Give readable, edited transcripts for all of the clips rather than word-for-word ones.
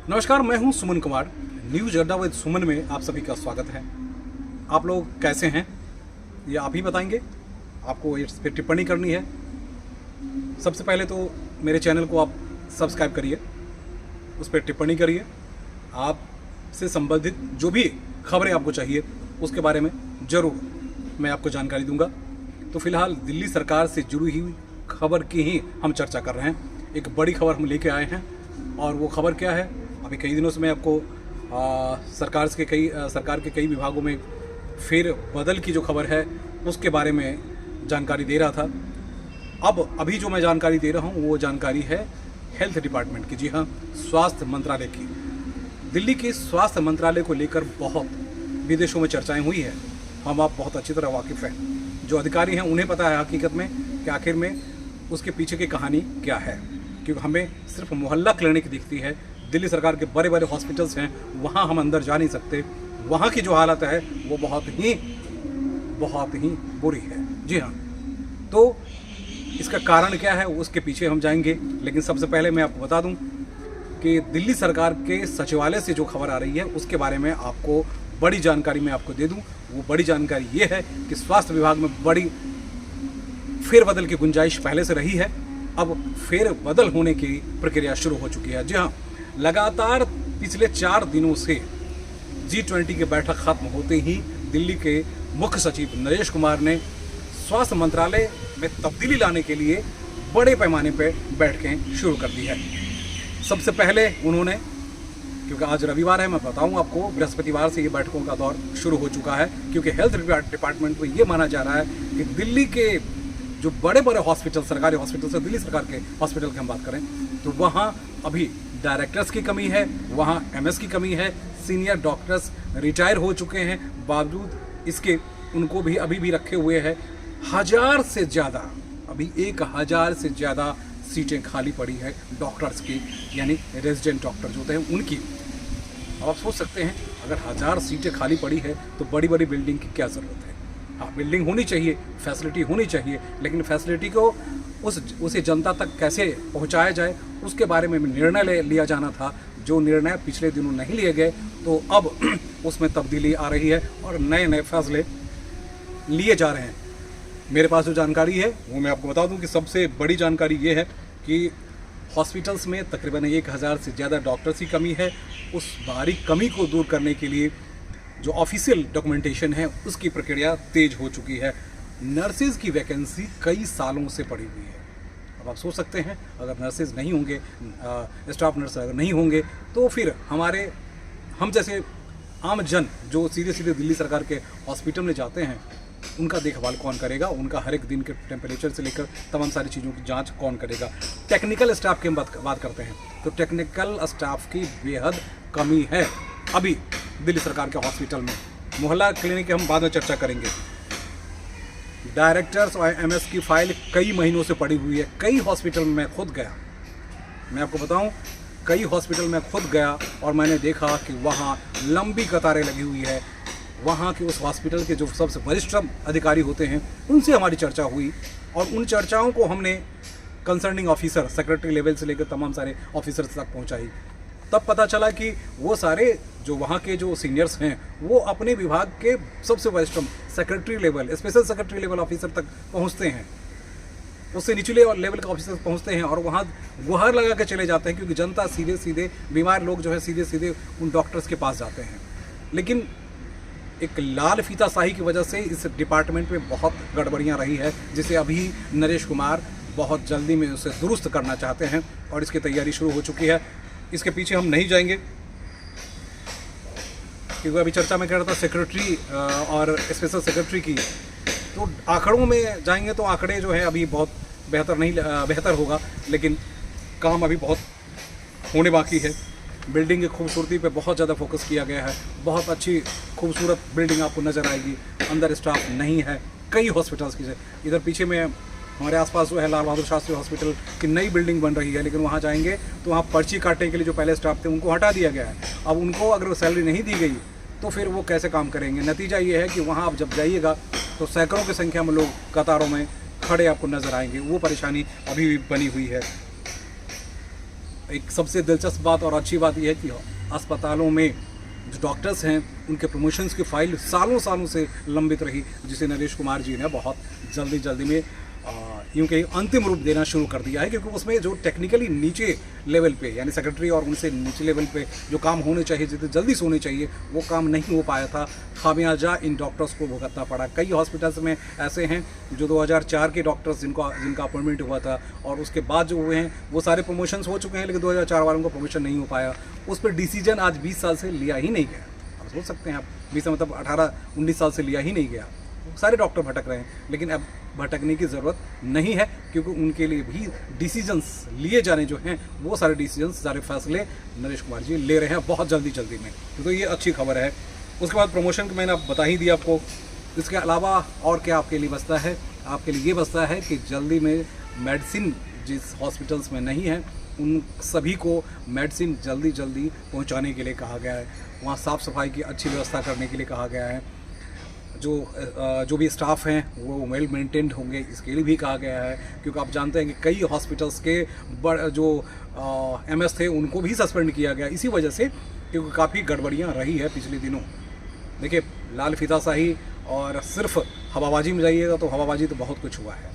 नमस्कार, मैं हूं सुमन कुमार। न्यूज अड्डा विद सुमन में आप सभी का स्वागत है। आप लोग कैसे हैं ये आप ही बताएंगे। आपको इस पर टिप्पणी करनी है। सबसे पहले तो मेरे चैनल को आप सब्सक्राइब करिए, उस पर टिप्पणी करिए। आपसे संबंधित जो भी खबरें आपको चाहिए उसके बारे में ज़रूर मैं आपको जानकारी दूंगा। तो फिलहाल दिल्ली सरकार से जुड़ी हुई खबर की ही हम चर्चा कर रहे हैं। एक बड़ी खबर हम लेके आए हैं और वो खबर क्या है, अभी कई दिनों से मैं आपको सरकार के कई विभागों में फिर बदल की जो खबर है उसके बारे में जानकारी दे रहा था। अब अभी जो मैं जानकारी दे रहा हूँ वो जानकारी है हेल्थ डिपार्टमेंट की। जी हाँ, स्वास्थ्य मंत्रालय की। दिल्ली के स्वास्थ्य मंत्रालय को लेकर बहुत विदेशों में चर्चाएं हुई है। हम आप बहुत अच्छी तरह वाकिफ़ हैं। जो अधिकारी हैं उन्हें पता है हकीकत में कि आखिर में उसके पीछे की कहानी क्या है, क्योंकि हमें सिर्फ मोहल्ला क्लिनिक दिखती है। दिल्ली सरकार के बड़े बड़े हॉस्पिटल्स हैं, वहाँ हम अंदर जा नहीं सकते। वहाँ की जो हालत है वो बहुत ही बुरी है। जी हाँ, तो इसका कारण क्या है उसके पीछे हम जाएंगे, लेकिन सबसे पहले मैं आपको बता दूं कि दिल्ली सरकार के सचिवालय से जो खबर आ रही है उसके बारे में आपको बड़ी जानकारी मैं आपको दे दूं। वो बड़ी जानकारी ये है कि स्वास्थ्य विभाग में बड़ी फेरबदल की गुंजाइश पहले से रही है। अब फेरबदल होने की प्रक्रिया शुरू हो चुकी है। जी हाँ, लगातार पिछले 4 दिनों से G20 की बैठक खत्म होते ही दिल्ली के मुख्य सचिव नरेश कुमार ने स्वास्थ्य मंत्रालय में तब्दीली लाने के लिए बड़े पैमाने पर बैठकें शुरू कर दी है। सबसे पहले उन्होंने, क्योंकि आज रविवार है, मैं बताऊं आपको, बृहस्पतिवार से ये बैठकों का दौर शुरू हो चुका है, क्योंकि हेल्थ डिपार्टमेंट में ये माना जा रहा है कि दिल्ली के जो बड़े बड़े हॉस्पिटल, सरकारी हॉस्पिटल से दिल्ली सरकार के हॉस्पिटल की हम बात करें तो वहाँ अभी डायरेक्टर्स की कमी है, वहाँ MS की कमी है। सीनियर डॉक्टर्स रिटायर हो चुके हैं, बावजूद इसके उनको भी अभी भी रखे हुए हैं। 1000 से ज़्यादा, अभी 1000 से ज़्यादा सीटें खाली पड़ी है डॉक्टर्स की, यानी रेजिडेंट डॉक्टर जो होते हैं उनकी। अब आप सोच सकते हैं, अगर 1000 सीटें खाली पड़ी है तो बड़ी बड़ी बिल्डिंग की क्या ज़रूरत है। हाँ, बिल्डिंग होनी चाहिए, फैसिलिटी होनी चाहिए, लेकिन फैसिलिटी को उसे जनता तक कैसे पहुंचाया जाए उसके बारे में निर्णय लिया जाना था, जो निर्णय पिछले दिनों नहीं लिए गए। तो अब उसमें तब्दीली आ रही है और नए नए फैसले लिए जा रहे हैं। मेरे पास जो जानकारी है वो मैं आपको बता दूं कि सबसे बड़ी जानकारी ये है कि हॉस्पिटल्स में तकरीबन 1000 से ज़्यादा डॉक्टर्स की कमी है। उस बारीक कमी को दूर करने के लिए जो ऑफिशियल डॉक्यूमेंटेशन है उसकी प्रक्रिया तेज हो चुकी है। नर्सेज की वैकेंसी कई सालों से पड़ी हुई है। अब आप सोच सकते हैं, अगर नर्सेज नहीं होंगे, स्टाफ नर्स अगर नहीं होंगे तो फिर हम जैसे आम जन जो सीधे सीधे दिल्ली सरकार के हॉस्पिटल में जाते हैं उनका देखभाल कौन करेगा, उनका हर एक दिन के टेम्परेचर से लेकर तमाम सारी चीज़ों की जांच कौन करेगा। टेक्निकल स्टाफ की हम बात करते हैं तो टेक्निकल स्टाफ की बेहद कमी है अभी दिल्ली सरकार के हॉस्पिटल में। मोहल्ला क्लिनिक की हम बाद में चर्चा करेंगे। डायरेक्टर्स और MS की फाइल कई महीनों से पड़ी हुई है। कई हॉस्पिटल में मैं खुद गया, मैं आपको बताऊं, कई हॉस्पिटल में खुद गया और मैंने देखा कि वहाँ लंबी कतारें लगी हुई है। वहाँ के उस हॉस्पिटल के जो सबसे वरिष्ठ अधिकारी होते हैं उनसे हमारी चर्चा हुई और उन चर्चाओं को हमने कंसर्निंग ऑफिसर, सेक्रेटरी लेवल से लेकर तमाम सारे ऑफिसर्स तक पहुँचाई। तब पता चला कि वो सारे जो वहाँ के जो सीनियर्स हैं वो अपने विभाग के सबसे वरिष्ठ secretary level, special secretary level officer तक पहुँचते हैं, उससे निचले लेवल के ऑफिसर पहुँचते हैं और वहाँ गुहार लगा के चले जाते हैं, क्योंकि जनता सीधे सीधे, बीमार लोग जो है सीधे सीधे उन डॉक्टर्स के पास जाते हैं। लेकिन एक लाल फीताशाही की वजह से इस डिपार्टमेंट में बहुत गड़बड़ियाँ रही है, जिसे अभी नरेश कुमार बहुत जल्दी में उसे दुरुस्त करना चाहते हैं और इसकी तैयारी शुरू हो चुकी है। इसके पीछे हम नहीं जाएंगे क्योंकि अभी चर्चा में कर रहा था सेक्रेटरी और स्पेशल सेक्रेटरी की, तो आंकड़ों में जाएंगे तो आंकड़े जो है अभी बहुत बेहतर होगा, लेकिन काम अभी बहुत होने बाकी है। बिल्डिंग की खूबसूरती पे बहुत ज़्यादा फोकस किया गया है। बहुत अच्छी खूबसूरत बिल्डिंग आपको नज़र आएगी, अंदर स्टाफ नहीं है कई हॉस्पिटल्स की। इधर पीछे में हमारे आसपास जो है लाल बहादुर शास्त्री हॉस्पिटल की नई बिल्डिंग बन रही है, लेकिन वहाँ जाएंगे तो वहाँ पर्ची काटने के लिए जो पहले स्टाफ थे उनको हटा दिया गया है। अब उनको अगर सैलरी नहीं दी गई तो फिर वो कैसे काम करेंगे। नतीजा ये है कि वहाँ आप जब जाइएगा तो सैकड़ों की संख्या में लोग कतारों में खड़े आपको नज़र आएंगे। वो परेशानी अभी भी बनी हुई है। एक सबसे दिलचस्प बात और अच्छी बात यह है कि अस्पतालों में जो डॉक्टर्स हैं उनके प्रमोशंस की फाइल सालों सालों से लंबित रही, जिसे नरेश कुमार जी ने बहुत जल्दी में यूँ कहीं अंतिम रूप देना शुरू कर दिया है, क्योंकि उसमें जो टेक्निकली नीचे लेवल पे यानी सेक्रेटरी और उनसे नीचे लेवल पे जो काम होने चाहिए, जितने जल्दी से होने चाहिए, वो काम नहीं हो पाया था। खामियाजा इन डॉक्टर्स को भुगतना पड़ा। कई हॉस्पिटल्स में ऐसे हैं जो 2004 के डॉक्टर्स जिनका अपॉइंटमेंट हुआ था और उसके बाद जो हुए हैं वो सारे प्रमोशंस हो चुके हैं, लेकिन 2004 वालों को प्रमोशन नहीं हो पाया। उस पर डिसीजन आज 20 साल से लिया ही नहीं गया। आप सोच सकते हैं, आप 20 मतलब 18-19 साल से लिया ही नहीं गया। सारे डॉक्टर भटक रहे हैं, लेकिन अब भटकने की ज़रूरत नहीं है, क्योंकि उनके लिए भी डिसीजंस लिए जाने जो हैं वो सारे डिसीजंस, सारे फैसले नरेश कुमार जी ले रहे हैं बहुत जल्दी में। तो ये अच्छी खबर है। उसके बाद प्रमोशन का मैंने बता ही दिया आपको। इसके अलावा और क्या आपके लिए बचता है? आपके लिए ये बचता है कि जल्दी में मेडिसिन जिस हॉस्पिटल्स में नहीं है उन सभी को मेडिसिन जल्दी पहुंचाने के लिए कहा गया है। वहाँ साफ़ सफाई की अच्छी व्यवस्था करने के लिए कहा गया है। जो भी स्टाफ हैं वो वेल मेंटेन्ड होंगे, इसके लिए भी कहा गया है, क्योंकि आप जानते हैं कि कई हॉस्पिटल्स के जो एमएस थे उनको भी सस्पेंड किया गया इसी वजह से, क्योंकि काफ़ी गड़बड़ियाँ रही है पिछले दिनों। देखिए, लाल फीताशाही और सिर्फ हवाबाजी में जाइएगा तो हवाबाजी तो बहुत कुछ हुआ है।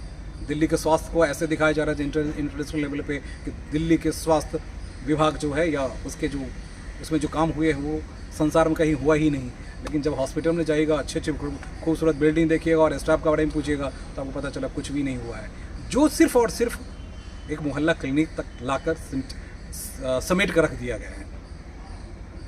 दिल्ली के स्वास्थ्य को ऐसे दिखाया जा रहा है इंटरनेशनल लेवल पे कि दिल्ली के स्वास्थ्य विभाग जो है या उसमें जो काम हुए हैं वो संसार में कहीं हुआ ही नहीं। लेकिन जब हॉस्पिटल में जाइएगा, अच्छे खूबसूरत बिल्डिंग देखिएगा और स्टाफ के बारे में पूछिएगा तो आपको पता चला कुछ भी नहीं हुआ है। जो सिर्फ और सिर्फ एक मोहल्ला क्लिनिक तक लाकर समेट कर रख दिया गया है।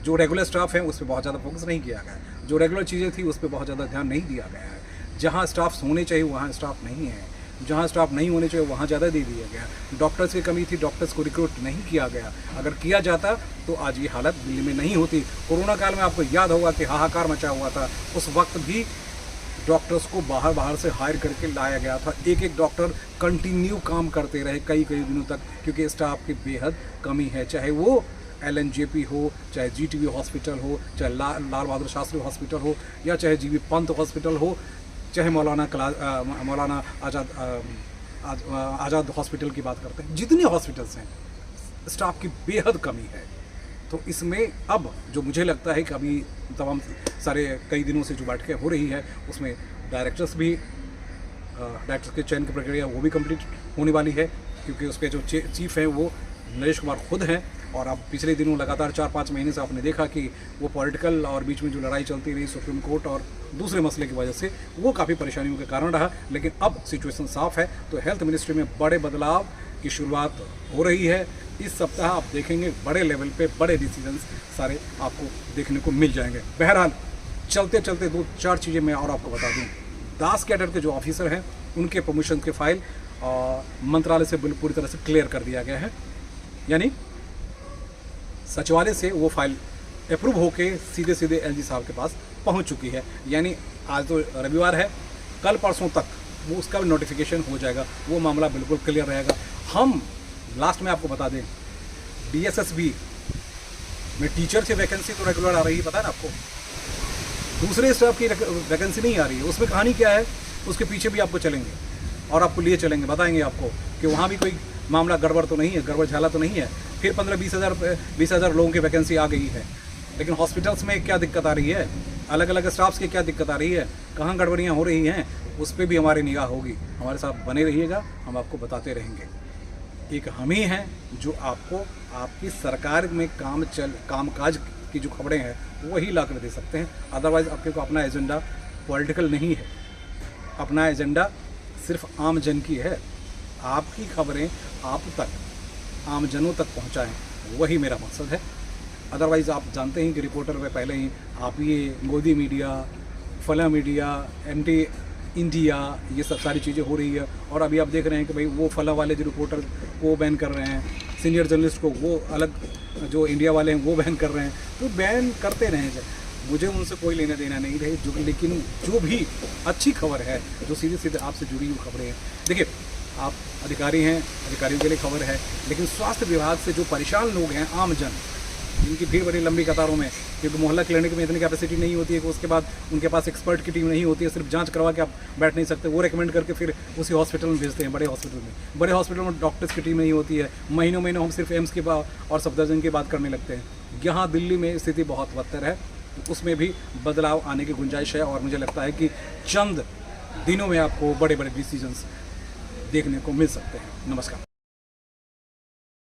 जो रेगुलर स्टाफ है उस पर बहुत ज़्यादा फोकस नहीं किया गया है। जो रेगुलर चीज़ें थी उस पर बहुत ज़्यादा ध्यान नहीं दिया गया है। जहाँ स्टाफ होने चाहिए वहाँ स्टाफ नहीं है, जहाँ स्टाफ नहीं होने चाहिए वहाँ ज़्यादा दे दिया गया। डॉक्टर्स की कमी थी, डॉक्टर्स को रिक्रूट नहीं किया गया। अगर किया जाता तो आज ये हालत दिल्ली में नहीं होती। कोरोना काल में आपको याद होगा कि हाहाकार मचा हुआ था। उस वक्त भी डॉक्टर्स को बाहर से हायर करके लाया गया था। एक डॉक्टर कंटिन्यू काम करते रहे कई दिनों तक, क्योंकि स्टाफ की बेहद कमी है। चाहे वो LNJP हो, चाहे GTV हॉस्पिटल हो, चाहे लाल बहादुर शास्त्री हॉस्पिटल हो, या चाहे GV पंत हॉस्पिटल हो, चाहे मौलाना आज़ाद हॉस्पिटल की बात करते हैं। जितने हॉस्पिटल्स हैं स्टाफ की बेहद कमी है। तो इसमें अब जो मुझे लगता है कि अभी तमाम सारे कई दिनों से जो बैठकें हो रही है उसमें डायरेक्टर्स के चयन की प्रक्रिया वो भी कंप्लीट होने वाली है, क्योंकि उसके जो चीफ हैं वो नरेश कुमार खुद हैं। और अब पिछले दिनों लगातार 4-5 महीने से आपने देखा कि वो पॉलिटिकल और बीच में जो लड़ाई चलती रही सुप्रीम कोर्ट और दूसरे मसले की वजह से, वो काफ़ी परेशानियों के कारण रहा। लेकिन अब सिचुएशन साफ है, तो हेल्थ मिनिस्ट्री में बड़े बदलाव की शुरुआत हो रही है। इस सप्ताह आप देखेंगे बड़े लेवल पे बड़े डिसीजंस सारे आपको देखने को मिल जाएंगे। बहरहाल चलते 2-4 चीज़ें मैं और आपको बता दूँ। दास कैडर के जो ऑफिसर हैं उनके प्रमोशन के फाइल मंत्रालय से पूरी तरह से क्लियर कर दिया गया है, यानी सचिवालय से वो फाइल अप्रूव होके सीधे LG साहब के पास पहुंच चुकी है। यानी आज तो रविवार है, कल परसों तक वो उसका भी नोटिफिकेशन हो जाएगा। वो मामला बिल्कुल क्लियर रहेगा। हम लास्ट में आपको बता दें, DSSB में टीचर की वैकेंसी तो रेगुलर आ रही है, पता है ना आपको। दूसरे स्टाफ की वैकेंसी नहीं आ रही है। उसमें कहानी क्या है उसके पीछे भी आपको चलेंगे और आपको लिए चलेंगे, बताएंगे आपको कि वहाँ भी कोई मामला गड़बड़ तो नहीं है, गड़बड़ झाला तो नहीं है। फिर 15-20 हज़ार लोगों की वैकेंसी आ गई है, लेकिन हॉस्पिटल्स में क्या दिक्कत आ रही है, अलग अलग स्टाफ्स की क्या दिक्कत आ रही है, कहाँ गड़बड़ियाँ हो रही हैं, उस पर भी हमारी निगाह होगी। हमारे साथ बने रहिएगा, हम आपको बताते रहेंगे। एक हम ही हैं जो आपको आपकी सरकार में कामकाज की जो खबरें हैं वही ला कर दे सकते हैं। अदरवाइज़ आपके को अपना एजेंडा पॉलिटिकल नहीं है, अपना एजेंडा सिर्फ आम जन की है। आपकी खबरें आप तक, आम जनों तक पहुंचाएं, वही मेरा मकसद है। अदरवाइज़ आप जानते हैं कि रिपोर्टर में पहले ही आप ये गोदी मीडिया, फला मीडिया, एंटी इंडिया, ये सब सारी चीज़ें हो रही है। और अभी आप देख रहे हैं कि भाई वो फला वाले जो रिपोर्टर को बैन कर रहे हैं, सीनियर जर्नलिस्ट को वो अलग, जो इंडिया वाले हैं वो बैन कर रहे हैं। तो बैन करते रहें, मुझे उनसे कोई लेना देना नहीं रहे। लेकिन जो भी अच्छी खबर है, जो सीधे आपसे जुड़ी हुई खबरें हैं, देखिए आप अधिकारी हैं, अधिकारियों के लिए खबर है, लेकिन स्वास्थ्य विभाग से जो परेशान लोग हैं, आम जन, जिनकी भीड़ बड़ी लंबी कतारों में, क्योंकि मोहल्ला क्लिनिक में इतनी कैपेसिटी नहीं होती है कि उसके बाद उनके पास एक्सपर्ट की टीम नहीं होती है, सिर्फ जांच करवा के आप बैठ नहीं सकते, वो रेकमेंड करके फिर उसी हॉस्पिटल में भेजते हैं, बड़े हॉस्पिटल में डॉक्टर्स की टीम नहीं होती है, महीनों महीनों हम सिर्फ एम्स की और सफदरजंग की बात करने लगते हैं। यहाँ दिल्ली में स्थिति बहुत बदतर है, उसमें भी बदलाव आने की गुंजाइश है और मुझे लगता है कि चंद दिनों में आपको बड़े बड़े डिसीजंस देखने को मिल सकते हैं। नमस्कार।